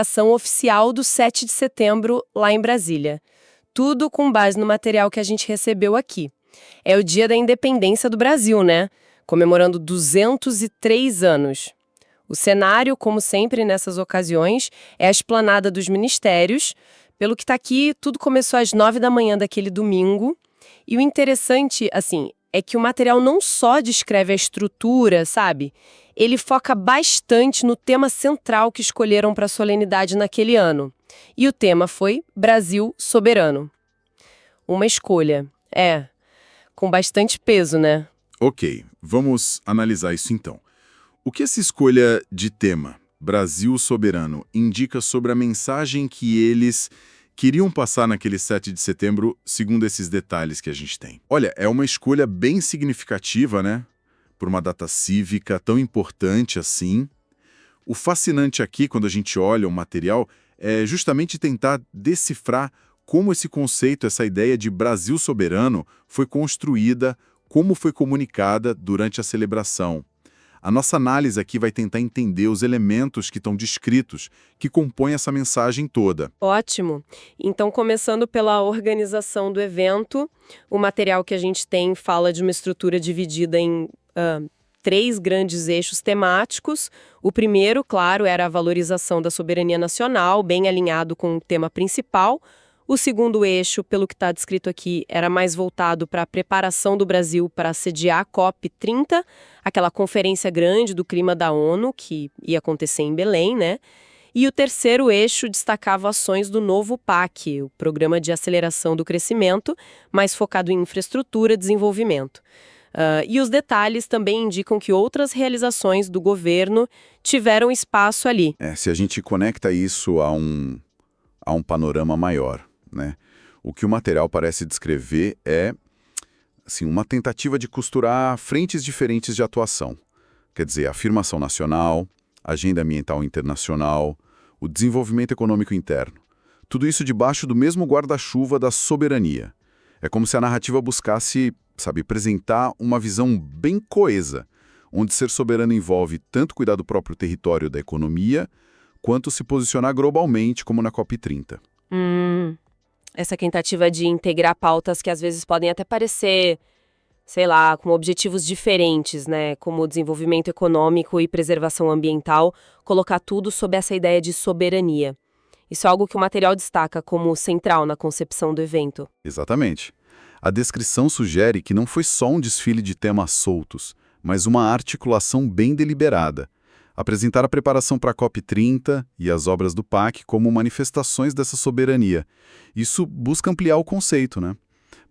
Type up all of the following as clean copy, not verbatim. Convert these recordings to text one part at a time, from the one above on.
Ação oficial do 7 de setembro, lá em Brasília. Tudo com base no material que a gente recebeu aqui. É o dia da independência do Brasil, né? Comemorando 203 anos. O cenário, como sempre nessas ocasiões, é a esplanada dos ministérios. Pelo que está aqui, tudo começou às 9 da manhã daquele domingo. E o interessante, assim, é que o material não só descreve a estrutura, sabe? Ele foca bastante no tema central que escolheram para a solenidade naquele ano. E o tema foi Brasil Soberano. Uma escolha, com bastante peso, né? Ok, vamos analisar isso então. O que essa escolha de tema, Brasil Soberano, indica sobre a mensagem que eles queriam passar naquele 7 de setembro, segundo esses detalhes que a gente tem? Olha, é uma escolha bem significativa, né? Por uma data cívica tão importante assim. O fascinante aqui, quando a gente olha o material, é justamente tentar decifrar como esse conceito, essa ideia de Brasil soberano, foi construída, como foi comunicada durante a celebração. A nossa análise aqui vai tentar entender os elementos que estão descritos, que compõem essa mensagem toda. Ótimo. Então, começando pela organização do evento, o material que a gente tem fala de uma estrutura dividida em 3 grandes eixos temáticos. O primeiro, claro, era a valorização da soberania nacional, bem alinhado com o tema principal. O segundo eixo, pelo que está descrito aqui, era mais voltado para a preparação do Brasil para sediar a COP30, aquela conferência grande do clima da ONU, que ia acontecer em Belém, né? E o terceiro eixo destacava ações do novo PAC, o Programa de Aceleração do Crescimento, mais focado em infraestrutura e desenvolvimento. E os detalhes também indicam que outras realizações do governo tiveram espaço ali. Se a gente conecta isso a um panorama maior, né? O que o material parece descrever é assim, uma tentativa de costurar frentes diferentes de atuação. Quer dizer, afirmação nacional, agenda ambiental internacional, o desenvolvimento econômico interno. Tudo isso debaixo do mesmo guarda-chuva da soberania. É como se a narrativa buscasse, apresentar uma visão bem coesa, onde ser soberano envolve tanto cuidar do próprio território da economia, quanto se posicionar globalmente, como na COP30. Essa tentativa de integrar pautas que às vezes podem até parecer, sei lá, com objetivos diferentes, né? Como desenvolvimento econômico e preservação ambiental, colocar tudo sob essa ideia de soberania. Isso é algo que o material destaca como central na concepção do evento. Exatamente. A descrição sugere que não foi só um desfile de temas soltos, mas uma articulação bem deliberada. Apresentar a preparação para a COP30 e as obras do PAC como manifestações dessa soberania. Isso busca ampliar o conceito, né?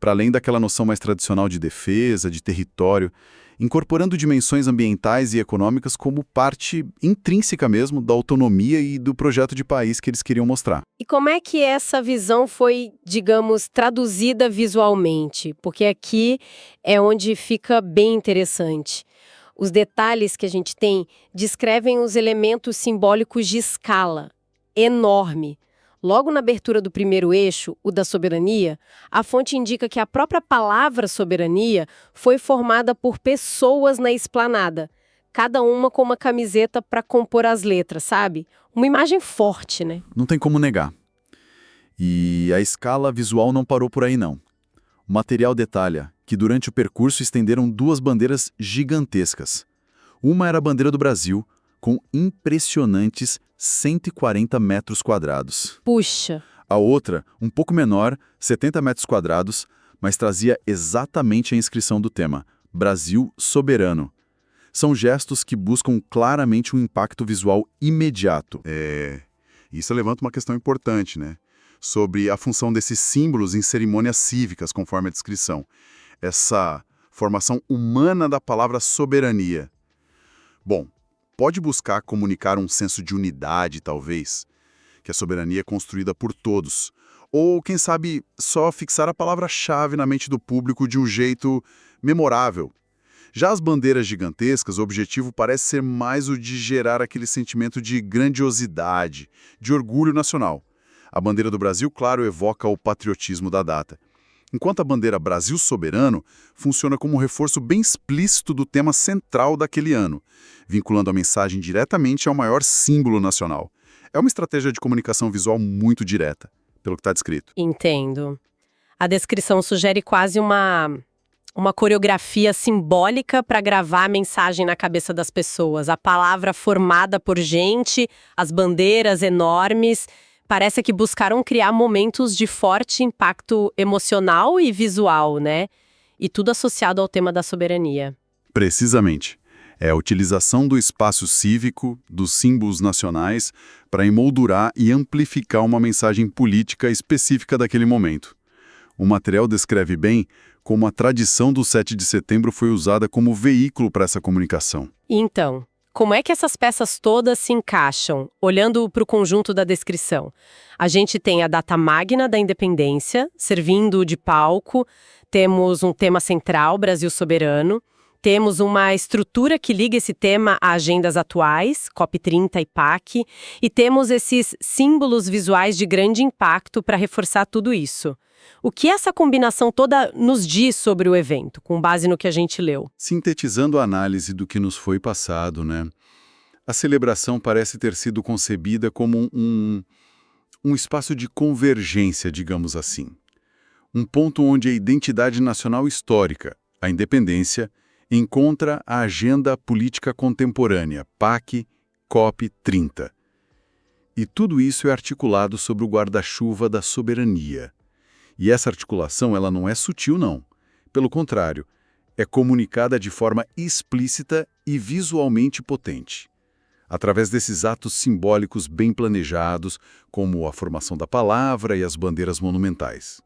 Para além daquela noção mais tradicional de defesa, de território, incorporando dimensões ambientais e econômicas como parte intrínseca mesmo da autonomia e do projeto de país que eles queriam mostrar. E como é que essa visão foi, digamos, traduzida visualmente? Porque aqui é onde fica bem interessante. Os detalhes que a gente tem descrevem os elementos simbólicos de escala enorme. Logo na abertura do primeiro eixo, o da soberania, a fonte indica que a própria palavra soberania foi formada por pessoas na esplanada, cada uma com uma camiseta para compor as letras, sabe? Uma imagem forte, né? Não tem como negar. E a escala visual não parou por aí, não. O material detalha que durante o percurso estenderam 2 bandeiras gigantescas. Uma era a bandeira do Brasil, com impressionantes 140 metros quadrados. Puxa! A outra, um pouco menor, 70 metros quadrados, mas trazia exatamente a inscrição do tema, Brasil Soberano. São gestos que buscam claramente um impacto visual imediato. Isso levanta uma questão importante, né? Sobre a função desses símbolos em cerimônias cívicas, conforme a descrição. Essa formação humana da palavra soberania. Bom, pode buscar comunicar um senso de unidade, talvez, que a soberania é construída por todos. Ou, quem sabe, só fixar a palavra-chave na mente do público de um jeito memorável. Já as bandeiras gigantescas, o objetivo parece ser mais o de gerar aquele sentimento de grandiosidade, de orgulho nacional. A bandeira do Brasil, claro, evoca o patriotismo da data. Enquanto a bandeira Brasil Soberano funciona como um reforço bem explícito do tema central daquele ano, vinculando a mensagem diretamente ao maior símbolo nacional. É uma estratégia de comunicação visual muito direta, pelo que está descrito. Entendo. A descrição sugere quase uma coreografia simbólica para gravar a mensagem na cabeça das pessoas. A palavra formada por gente, as bandeiras enormes. Parece que buscaram criar momentos de forte impacto emocional e visual, né? E tudo associado ao tema da soberania. Precisamente. É a utilização do espaço cívico, dos símbolos nacionais, para emoldurar e amplificar uma mensagem política específica daquele momento. O material descreve bem como a tradição do 7 de setembro foi usada como veículo para essa comunicação. Então, como é que essas peças todas se encaixam, olhando para o conjunto da descrição? A gente tem a data magna da independência, servindo de palco, temos um tema central, Brasil soberano, temos uma estrutura que liga esse tema a agendas atuais, COP30 e PAC, e temos esses símbolos visuais de grande impacto para reforçar tudo isso. O que essa combinação toda nos diz sobre o evento, com base no que a gente leu? Sintetizando a análise do que nos foi passado, né? A celebração parece ter sido concebida como um espaço de convergência, digamos assim. Um ponto onde a identidade nacional histórica, a independência, encontra a agenda política contemporânea, PAC, COP30. E tudo isso é articulado sobre o guarda-chuva da soberania. E essa articulação ela não é sutil, não. Pelo contrário, é comunicada de forma explícita e visualmente potente. Através desses atos simbólicos bem planejados, como a formação da palavra e as bandeiras monumentais.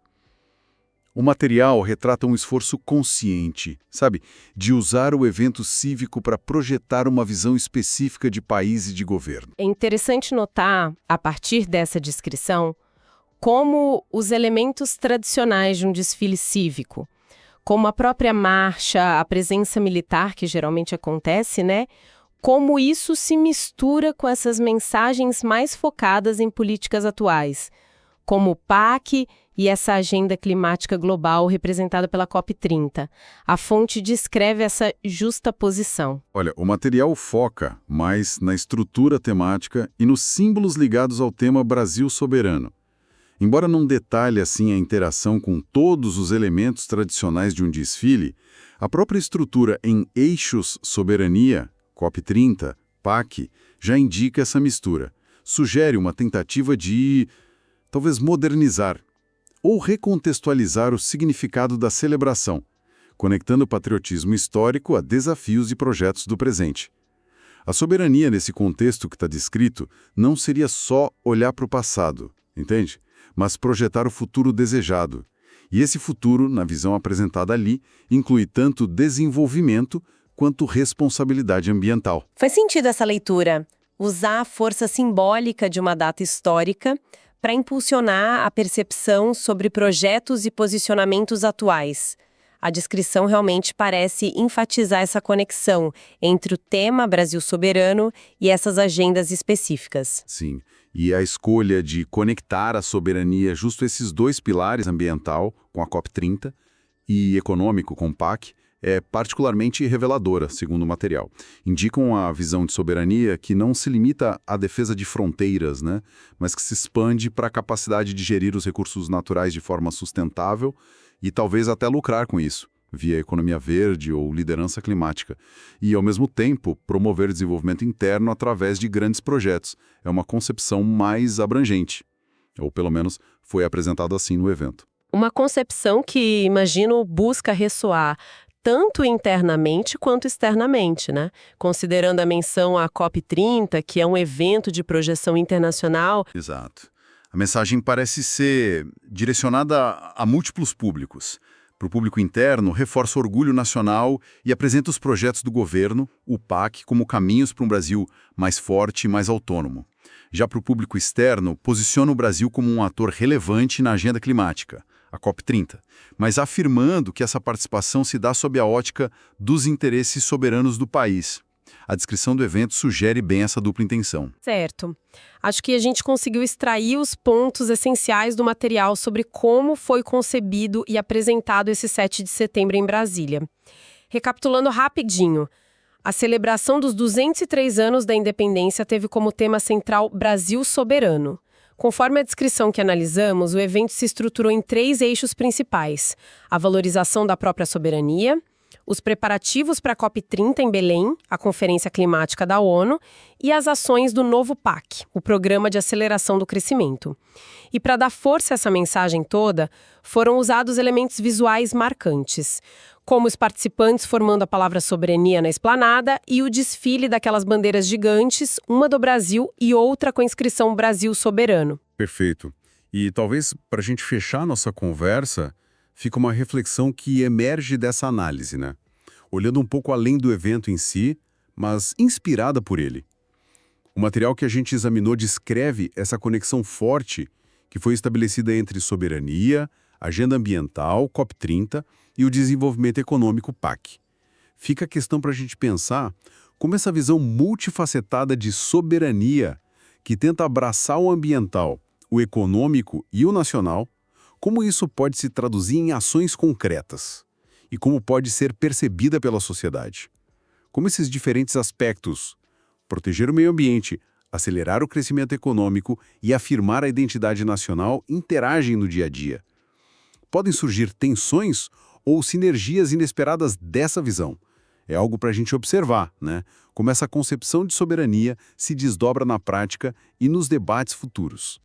O material retrata um esforço consciente, sabe, de usar o evento cívico para projetar uma visão específica de país e de governo. É interessante notar, a partir dessa descrição, como os elementos tradicionais de um desfile cívico, como a própria marcha, a presença militar, que geralmente acontece, né? Como isso se mistura com essas mensagens mais focadas em políticas atuais, como o PAC e essa agenda climática global representada pela COP30. A fonte descreve essa justaposição. Olha, o material foca mais na estrutura temática e nos símbolos ligados ao tema Brasil soberano. Embora não detalhe assim a interação com todos os elementos tradicionais de um desfile, a própria estrutura em eixos soberania, COP30, PAC, já indica essa mistura. Sugere uma tentativa de, talvez, modernizar ou recontextualizar o significado da celebração, conectando o patriotismo histórico a desafios e projetos do presente. A soberania nesse contexto que está descrito não seria só olhar para o passado, entende? Mas projetar o futuro desejado. E esse futuro, na visão apresentada ali, inclui tanto desenvolvimento quanto responsabilidade ambiental. Faz sentido essa leitura, usar a força simbólica de uma data histórica para impulsionar a percepção sobre projetos e posicionamentos atuais. A descrição realmente parece enfatizar essa conexão entre o tema Brasil soberano e essas agendas específicas. Sim. E a escolha de conectar a soberania justo esses dois pilares, ambiental, com a COP30, e econômico, com o PAC, é particularmente reveladora, segundo o material. Indicam a visão de soberania que não se limita à defesa de fronteiras, né, mas que se expande para a capacidade de gerir os recursos naturais de forma sustentável e talvez até lucrar com isso, via economia verde ou liderança climática, e, ao mesmo tempo, promover desenvolvimento interno através de grandes projetos. É uma concepção mais abrangente, ou pelo menos foi apresentado assim no evento. Uma concepção que, imagino, busca ressoar tanto internamente quanto externamente, né? Considerando a menção à COP30, que é um evento de projeção internacional. Exato. A mensagem parece ser direcionada a múltiplos públicos. Para o público interno, reforça o orgulho nacional e apresenta os projetos do governo, o PAC, como caminhos para um Brasil mais forte e mais autônomo. Já para o público externo, posiciona o Brasil como um ator relevante na agenda climática, a COP30, mas afirmando que essa participação se dá sob a ótica dos interesses soberanos do país. A descrição do evento sugere bem essa dupla intenção. Certo. Acho que a gente conseguiu extrair os pontos essenciais do material sobre como foi concebido e apresentado esse 7 de setembro em Brasília. Recapitulando rapidinho, A celebração dos 203 anos da independência teve como tema central Brasil soberano. Conforme a descrição que analisamos, o evento se estruturou em 3 eixos principais: a valorização da própria soberania, os preparativos para a COP30 em Belém, a Conferência Climática da ONU, e as ações do novo PAC, o Programa de Aceleração do Crescimento. E para dar força a essa mensagem toda, foram usados elementos visuais marcantes, como os participantes formando a palavra soberania na esplanada e o desfile daquelas bandeiras gigantes, uma do Brasil e outra com a inscrição Brasil Soberano. Perfeito. E talvez, para a gente fechar nossa conversa, fica uma reflexão que emerge dessa análise, né? Olhando um pouco além do evento em si, mas inspirada por ele. O material que a gente examinou descreve essa conexão forte que foi estabelecida entre soberania, agenda ambiental, COP30 e o desenvolvimento econômico, PAC. Fica a questão para a gente pensar como essa visão multifacetada de soberania, que tenta abraçar o ambiental, o econômico e o nacional, como isso pode se traduzir em ações concretas e como pode ser percebida pela sociedade. Como esses diferentes aspectos, proteger o meio ambiente, acelerar o crescimento econômico e afirmar a identidade nacional, interagem no dia a dia. Podem surgir tensões ou sinergias inesperadas dessa visão. É algo para a gente observar, né? Como essa concepção de soberania se desdobra na prática e nos debates futuros.